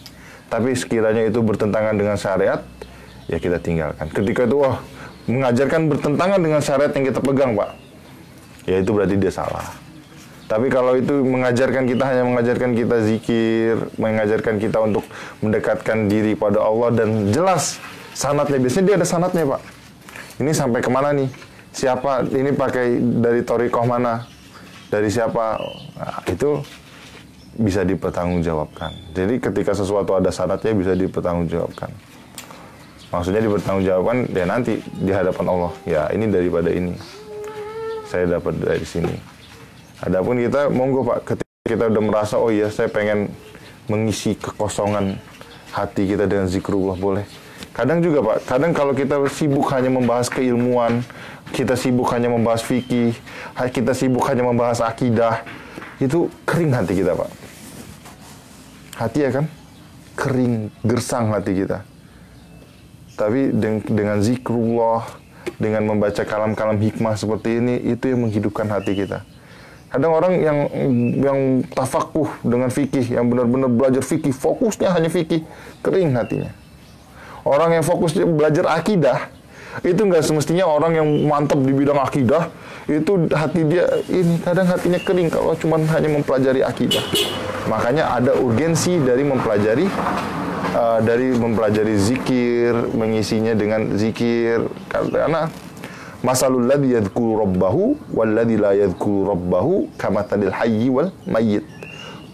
Tapi sekiranya itu bertentangan dengan syariat, ya kita tinggalkan. Ketika itu mengajarkan bertentangan dengan syariat yang kita pegang, Pak, ya itu berarti dia salah. Tapi kalau itu mengajarkan kita, hanya mengajarkan kita zikir, mengajarkan kita untuk mendekatkan diri pada Allah, dan jelas sanadnya, biasanya dia ada sanadnya, Pak. Ini sampai kemana nih? Siapa? Ini pakai dari thariqah mana? Dari siapa? Nah, itu bisa dipertanggungjawabkan. Jadi ketika sesuatu ada sanadnya bisa dipertanggungjawabkan. Maksudnya dipertanggungjawabkan ya nanti di hadapan Allah. Ya ini daripada ini, saya dapat dari sini. Adapun kita monggo Pak, ketika kita udah merasa oh iya saya pengen mengisi kekosongan hati kita dengan zikrullah, boleh. Kadang juga Pak, kadang kalau kita sibuk hanya membahas keilmuan, kita sibuk hanya membahas fikih, kita sibuk hanya membahas akidah, itu kering hati kita Pak. Hati ya kan? Kering, gersang hati kita. Tapi dengan zikrullah, dengan membaca kalam-kalam hikmah seperti ini, itu yang menghidupkan hati kita. Kadang orang yang tafakuh dengan fikih, yang benar-benar belajar fikih, fokusnya hanya fikih, kering hatinya. Orang yang fokus belajar akidah, itu nggak semestinya orang yang mantap di bidang akidah, itu hati dia ini, kadang hatinya kering kalau cuma hanya mempelajari akidah. Makanya ada urgensi dari mempelajari zikir, mengisinya dengan zikir, karena masalul ladzi yadhkuru rabbahu wal ladzi la yadhkuru rabbahu kamathalil hayyi wal mayyit.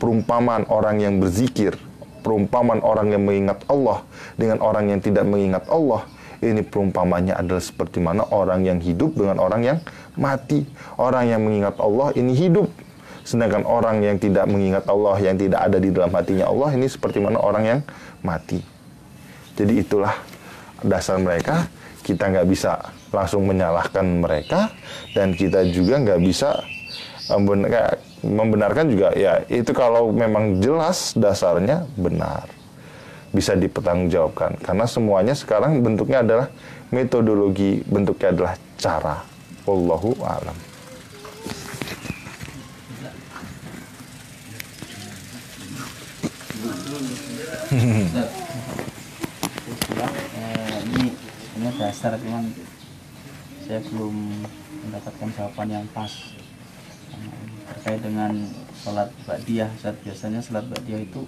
Perumpamaan orang yang berzikir, perumpamaan orang yang mengingat Allah dengan orang yang tidak mengingat Allah, ini perumpamannya adalah seperti mana orang yang hidup dengan orang yang mati. Orang yang mengingat Allah ini hidup, sedangkan orang yang tidak mengingat Allah, yang tidak ada di dalam hatinya Allah, ini seperti mana orang yang mati. Jadi itulah dasar mereka. Kita nggak bisa langsung menyalahkan mereka, dan kita juga nggak bisa membenarkan juga. Ya itu kalau memang jelas dasarnya benar, bisa dipertanggungjawabkan. Karena semuanya sekarang bentuknya adalah metodologi, bentuknya adalah cara. Wallahu a'lam. Ini dasar, cuman saya belum mendapatkan jawaban yang pas terkait dengan sholat ba'diyah. Biasanya sholat ba'diyah itu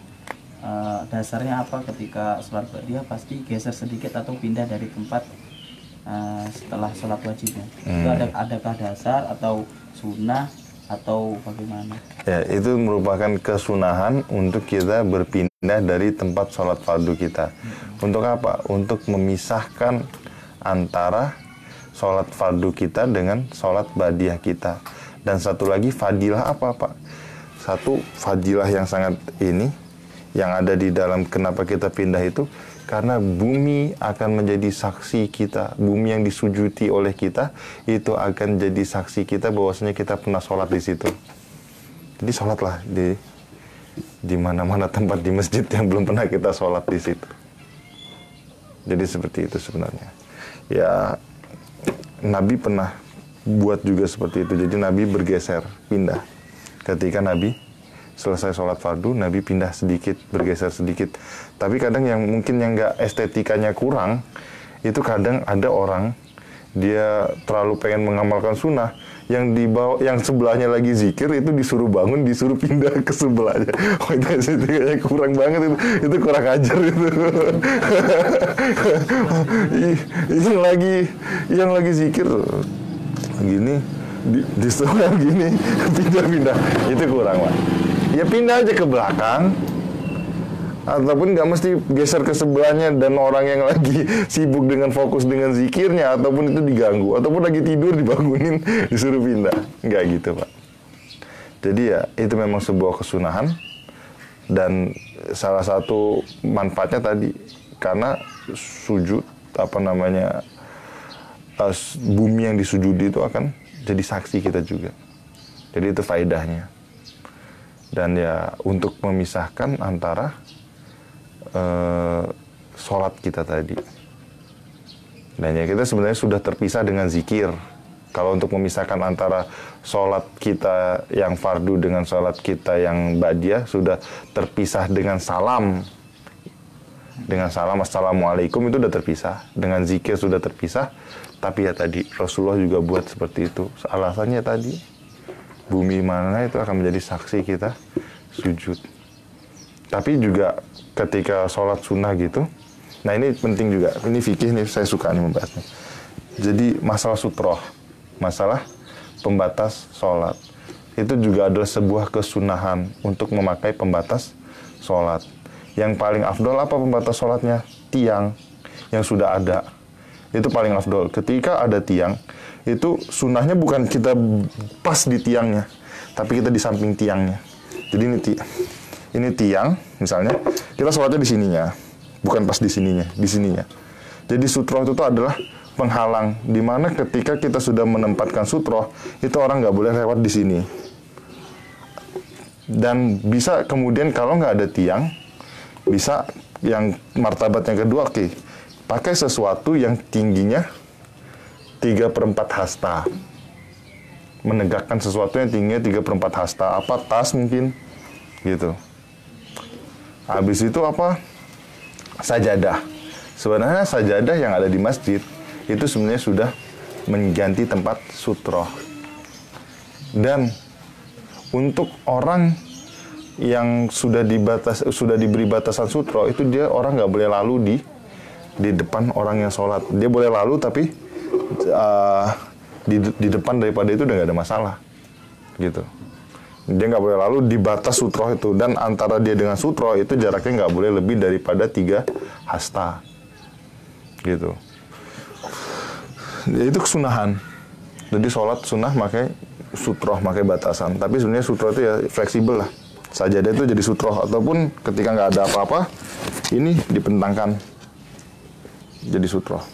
dasarnya apa? Ketika sholat ba'diyah pasti geser sedikit atau pindah dari tempat setelah sholat wajibnya. Itu adakah dasar atau sunnah atau bagaimana? Ya, itu merupakan kesunahan untuk kita berpindah dari tempat sholat fardu kita. Untuk apa? Untuk memisahkan antara sholat fardu kita dengan sholat ba'diyah kita. Dan satu lagi fadilah apa Pak? Satu fadilah yang sangat ini, yang ada di dalam kenapa kita pindah itu, karena bumi akan menjadi saksi kita. Bumi yang disujudi oleh kita itu akan jadi saksi kita bahwasanya kita pernah sholat di situ. Jadi sholatlah di mana-mana tempat di masjid yang belum pernah kita sholat di situ. Jadi seperti itu sebenarnya. Ya Nabi pernah buat juga seperti itu. Jadi Nabi bergeser, pindah. Ketika Nabi selesai sholat fardu, Nabi pindah sedikit, bergeser sedikit. Tapi kadang yang mungkin yang nggak estetikanya kurang, itu kadang ada orang dia terlalu pengen mengamalkan sunnah, yang dibawa, yang sebelahnya lagi zikir itu disuruh bangun, disuruh pindah ke sebelahnya. Oh itu estetikanya kurang banget itu kurang ajar itu. yang lagi zikir gini, di sebelah gini, pindah-pindah, itu kurang Pak. Ya pindah aja ke belakang, Ataupun nggak mesti geser ke sebelahnya dan orang yang lagi sibuk dengan fokus dengan zikirnya, ataupun itu diganggu, ataupun lagi tidur dibangunin, disuruh pindah. Nggak gitu, Pak. Jadi ya, itu memang sebuah kesunahan. Dan salah satu manfaatnya tadi, karena sujud, bumi yang disujudi itu akan jadi saksi kita juga. Jadi itu faedahnya. Dan ya untuk memisahkan antara sholat kita tadi. Dan ya kita sebenarnya sudah terpisah dengan zikir. Kalau untuk memisahkan antara sholat kita yang fardu dengan sholat kita yang ba'diyah sudah terpisah dengan salam. Dengan salam assalamualaikum itu sudah terpisah. Dengan zikir sudah terpisah. Tapi ya tadi Rasulullah juga buat seperti itu. Alasannya tadi bumi mana itu akan menjadi saksi kita sujud. Tapi juga ketika sholat sunnah gitu. Nah ini penting juga. Ini fikih nih, saya suka nih membahasnya. Jadi masalah sutroh, masalah pembatas sholat. Itu juga adalah sebuah kesunahan untuk memakai pembatas sholat. Yang paling afdol apa pembatas sholatnya? Tiang yang sudah ada. Itu paling afdol. Ketika ada tiang, itu sunnahnya bukan kita pas di tiangnya, tapi kita di samping tiangnya. Jadi ini tiang, misalnya, kita sholatnya di sininya, bukan pas di sininya, di sininya. Jadi sutroh itu adalah penghalang, di mana ketika kita sudah menempatkan sutroh, itu orang nggak boleh lewat di sini. Dan bisa kemudian kalau nggak ada tiang, bisa yang martabat yang kedua, oke, pakai sesuatu yang tingginya 3/4 hasta. Menegakkan sesuatu yang tingginya 3/4 hasta. Apa, tas mungkin, gitu. Habis itu apa? Sajadah. Sebenarnya sajadah yang ada di masjid, itu sebenarnya sudah mengganti tempat sutroh. Dan untuk orang yang sudah diberi batasan sutroh, itu dia orang nggak boleh lalu di depan orang yang sholat. Dia boleh lalu tapi di depan daripada itu udah nggak ada masalah, gitu. Dia nggak boleh lalu di batas sutroh itu, dan antara dia dengan sutroh itu jaraknya nggak boleh lebih daripada 3 hasta, gitu. Ya, itu kesunahan. Jadi sholat sunnah pakai sutroh, pakai batasan. Tapi sebenarnya sutroh itu ya fleksibel lah. Sajadah itu jadi sutroh, ataupun ketika nggak ada apa-apa, ini dipentangkan jadi sutroh.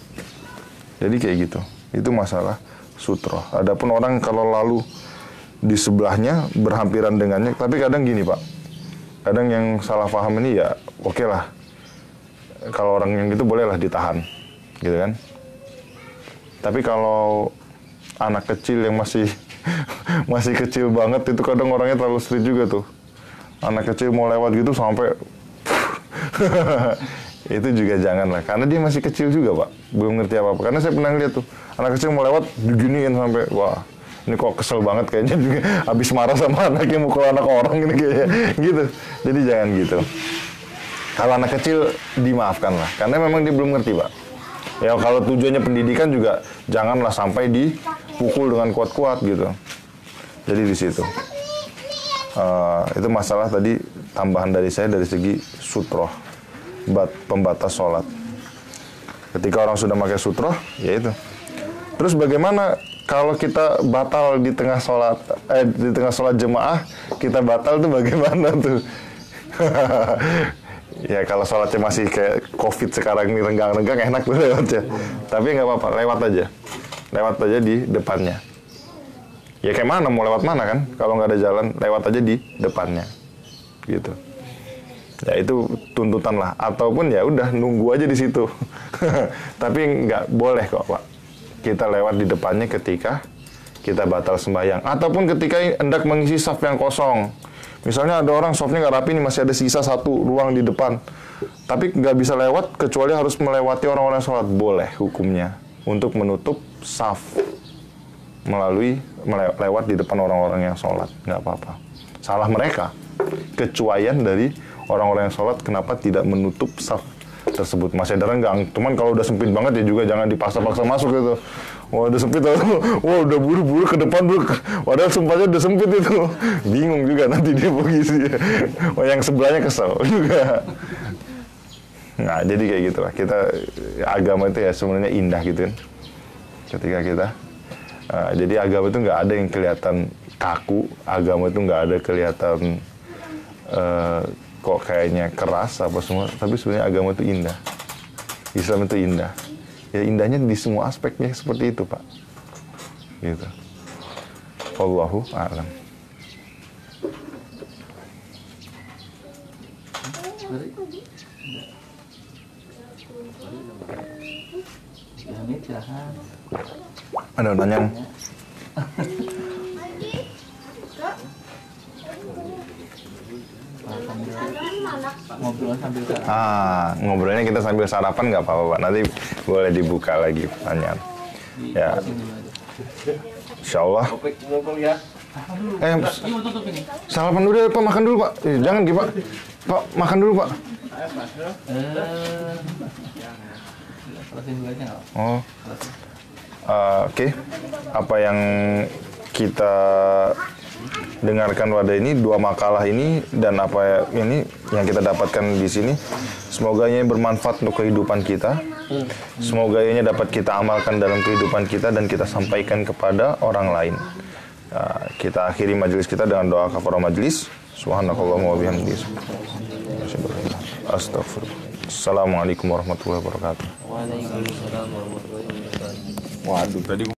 Jadi kayak gitu. Itu masalah sutroh. Adapun orang kalau lalu di sebelahnya berhampiran dengannya, tapi kadang gini Pak, kadang yang salah paham ini ya oke lah, kalau orang yang gitu bolehlah ditahan, gitu kan. Tapi kalau anak kecil yang masih kecil banget, itu kadang orangnya terlalu strict juga tuh. Anak kecil mau lewat gitu sampai itu juga jangan lah, karena dia masih kecil juga Pak, belum ngerti apa-apa. Karena saya pernah lihat tuh, anak kecil mau lewat diginiin sampai, wah ini kok kesel banget kayaknya, habis marah sama anaknya mukul anak orang ini kayaknya, gitu. Jadi jangan gitu. Kalau anak kecil dimaafkan lah, karena memang dia belum ngerti Pak. Ya kalau tujuannya pendidikan juga janganlah sampai dipukul dengan kuat-kuat gitu. Jadi di situ. Itu masalah tadi tambahan dari saya dari segi sutroh, pembatas sholat. Ketika orang sudah pakai sutroh, ya itu. Terus bagaimana kalau kita batal di tengah sholat jemaah, kita batal tuh bagaimana tuh? Ya kalau sholatnya masih kayak COVID sekarang ini renggang-renggang, enak tuh lewatnya. Tapi nggak apa-apa, lewat aja di depannya. Ya kayak mana, mau lewat mana kan? Kalau nggak ada jalan, lewat aja di depannya, gitu. Ya itu tuntutan lah. Ataupun ya udah nunggu aja di situ. Tapi nggak boleh kok Pak, kita lewat di depannya ketika kita batal sembahyang. Ataupun ketika hendak mengisi saf yang kosong. Misalnya ada orang safnya nggak rapi nih, masih ada sisa 1 ruang di depan. Tapi nggak bisa lewat kecuali harus melewati orang-orang sholat. Boleh hukumnya untuk menutup saf lewat di depan orang-orang yang sholat, nggak apa-apa. Salah mereka, kecuaian dari orang-orang yang sholat, kenapa tidak menutup saf tersebut. Masih ada renggang, cuman kalau udah sempit banget ya juga jangan dipaksa-paksa masuk gitu. Wah udah sempit tuh. Wah udah buru-buru ke depan bro. Padahal sumpahnya udah sempit itu. Bingung juga nanti dia posisi. Wah yang sebelahnya kesel juga. Nah jadi kayak gitulah. Kita agama itu ya sebenarnya indah gitu kan. Ketika kita jadi agama itu nggak ada yang kelihatan kaku. Agama itu nggak ada kelihatan kok kayaknya keras apa semua. Tapi sebenarnya agama itu indah. Islam itu indah. Ya indahnya di semua aspeknya seperti itu Pak. Gitu. Wallahu a'lam. Ada nanya? Ngobrol sambil Ngobrolnya kita sambil sarapan nggak apa-apa Pak. Nanti boleh dibuka lagi pertanyaan. Ya. Insya Allah. Sarapan dulu deh Pak, makan dulu Pak. Jangan gitu Pak. Pak, makan dulu Pak. Oh. Oke. Apa yang kita dengarkan pada ini, 2 makalah ini dan apa ini yang kita dapatkan di sini, semoga ini bermanfaat untuk kehidupan kita. Semoga ini dapat kita amalkan dalam kehidupan kita dan kita sampaikan kepada orang lain. Kita akhiri majelis kita dengan doa kafarah majelis. Subhanakallahumma wa bihamdika. Astagfirullah. Assalamualaikum warahmatullahi wabarakatuh. Waalaikumsalam warahmatullahi wabarakatuh. Waduh, tadi